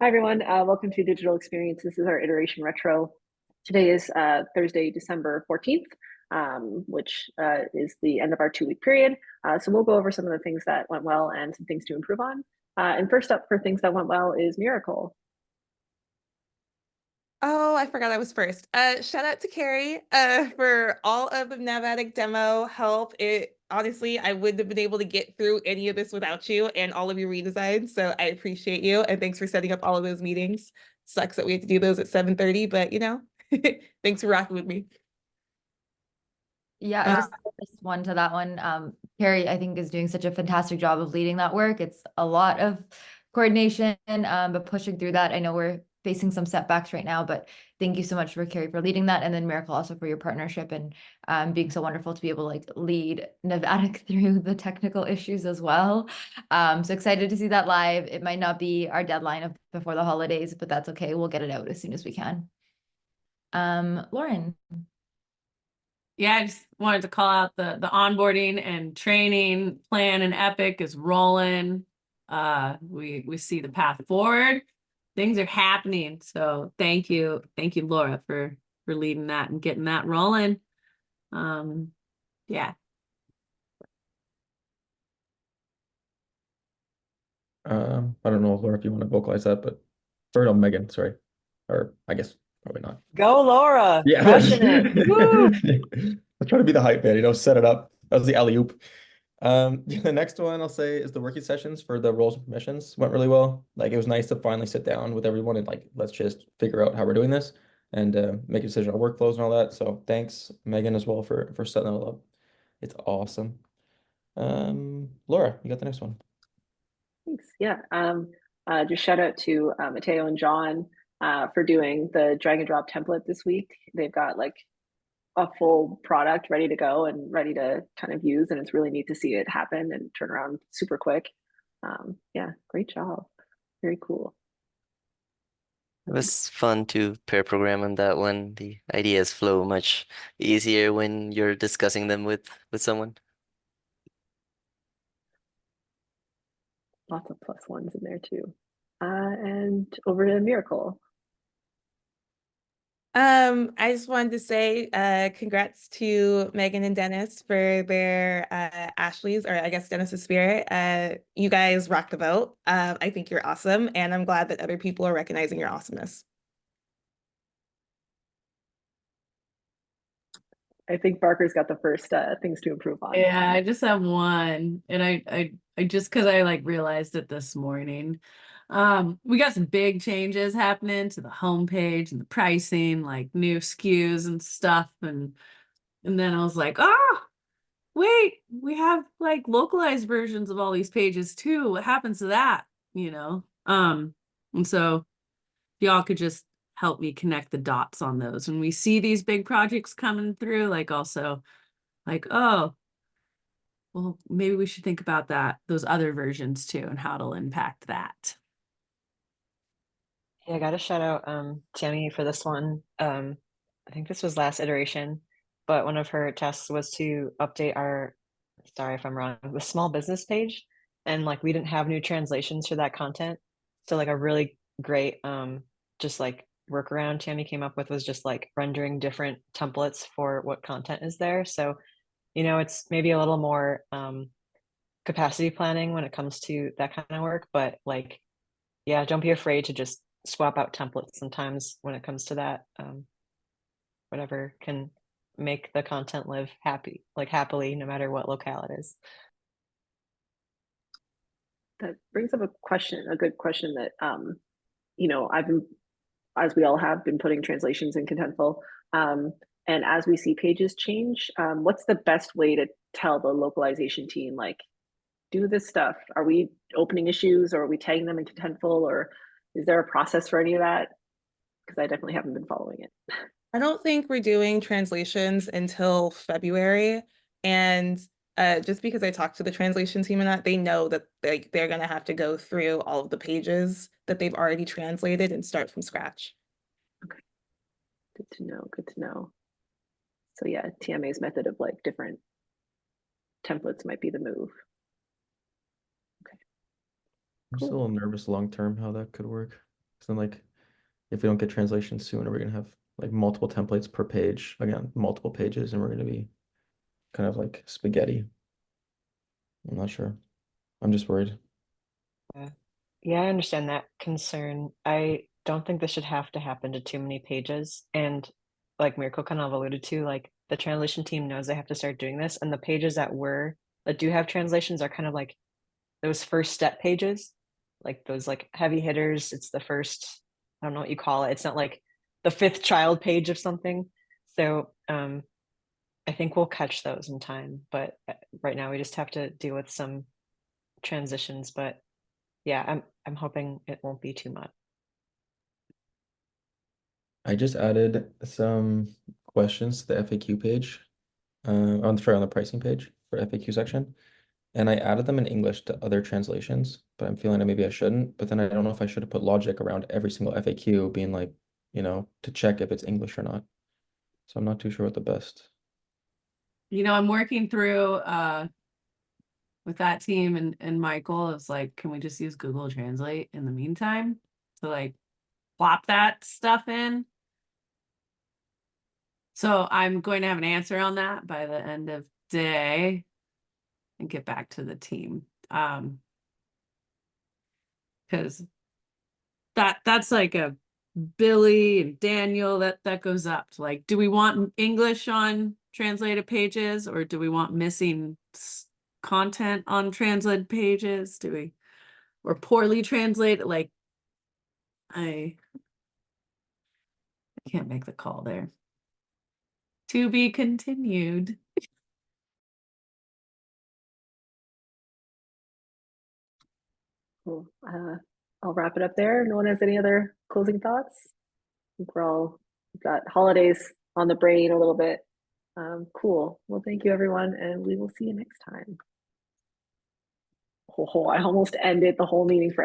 Hi, everyone. Welcome to Digital Experience. This is our iteration retro. Today is Thursday, December 14th, which is the end of our 2-week period. So we'll go over some of the things that went well and some things to improve on. And first up for things that went well is Miracle. Oh, I forgot I was first. Shout out to Carrie for all of the Navatic demo help. It honestly, I wouldn't have been able to get through any of this without you and all of your redesigns. So I appreciate you and thanks for setting up all of those meetings. Sucks that we have to do those at 7:30, but thanks for rocking with me. Yeah, I just one to that one. Carrie, I think, is doing such a fantastic job of leading that work. It's a lot of coordination, but pushing through that. I know we're facing some setbacks right now, but thank you so much for Carrie for leading that, and then Miracle also for your partnership and being so wonderful to be able to like lead Novatic through the technical issues as well. So excited to see that live. It might not be our deadline of before the holidays, but that's okay. We'll get it out as soon as we can. Lauren. Yeah, I just wanted to call out the onboarding and training plan and Epic is rolling. We see the path forward. Things are happening. So thank you, Laura, for leading that and getting that rolling. Yeah. I don't know, Laura, if you want to vocalize that, but or Megan, sorry. Or I guess probably not. Go, Laura. Yeah. Crushing it. Woo! I'm trying to be the hype man, set it up. That was the alley-oop. The next one I'll say is the working sessions for the roles and permissions went really well. Like, it was nice to finally sit down with everyone and like, let's just figure out how we're doing this and make a decision on workflows and all that. So thanks, Megan, as well for setting it up. It's awesome. Laura, you got the next one. Thanks. Yeah. Just shout out to Mateo and John for doing the drag and drop template this week. They've got like a full product ready to go and ready to kind of use, and it's really neat to see it happen and turn around super quick. Yeah, great job. Very cool. It was fun to pair program on that one. The ideas flow much easier when you're discussing them with someone. Lots of plus ones in there too. And over to Miracle. I just wanted to say congrats to Megan and Dennis for their Ashley's, or I guess Dennis's spirit. You guys rocked the boat. I think you're awesome, and I'm glad that other people are recognizing your awesomeness. I think Barker's got the first things to improve on. Yeah, I just have one, and I just because I like realized it this morning. We got some big changes happening to the homepage and the pricing, like new SKUs and stuff, and then I was like, oh, wait, we have like localized versions of all these pages too. What happens to that? And so y'all could just help me connect the dots on those when we see these big projects coming through, like also like, oh, well, maybe we should think about those other versions too, and how it'll impact that. Yeah, I got to shout out Tammy for this one. I think this was last iteration, but one of her tasks was to update our, sorry if I'm wrong, the small business page. And like we didn't have new translations for that content. So like a really great just like workaround Tammy came up with was just like rendering different templates for what content is there. So, it's maybe a little more capacity planning when it comes to that kind of work, but like, yeah, don't be afraid to just swap out templates sometimes when it comes to that. Whatever can make the content live happily, no matter what locale it is. That brings up a good question that I've been, as we all have been, putting translations in Contentful. And as we see pages change, what's the best way to tell the localization team, like, do this stuff? Are we opening issues, or are we tagging them in Contentful, or is there a process for any of that? Because I definitely haven't been following it. I don't think we're doing translations until February. And just because I talked to the translation team and that, they know that they're going to have to go through all of the pages that they've already translated and start from scratch. Okay. Good to know. Good to know. So yeah, TMA's method of like different templates might be the move. Okay. I'm just a Cool. little nervous long term how that could work. 'Cause then like if we don't get translation soon, are we gonna have like multiple templates per page? Again, multiple pages, and we're gonna be kind of like spaghetti. I'm not sure. I'm just worried. Yeah, I understand that concern. I don't think this should have to happen to too many pages. And like Miracle kind of alluded to, like the translation team knows they have to start doing this. And the pages that do have translations are kind of like those first step pages, like those like heavy hitters. It's the first, I don't know what you call it. It's not like the fifth child page of something. So I think we'll catch those in time. But right now we just have to deal with some transitions. But yeah, I'm hoping it won't be too much. I just added some questions to the FAQ page. On the pricing page for FAQ section. And I added them in English to other translations, but I'm feeling that maybe I shouldn't. But then I don't know if I should have put logic around every single FAQ being like, to check if it's English or not. So I'm not too sure what the best. I'm working through with that team and Michael is like, can we just use Google Translate in the meantime to like plop that stuff in? So I'm going to have an answer on that by the end of day and get back to the team. Because that's like a Billy and Daniel that goes up to like, do we want English on translated pages or do we want missing content on translated pages? Or poorly translated? Like, I can't make the call there. To be continued. Cool. I'll wrap it up there. No one has any other closing thoughts? I think we've got holidays on the brain a little bit. Cool. Well, thank you everyone, and we will see you next time. Oh, I almost ended the whole meeting for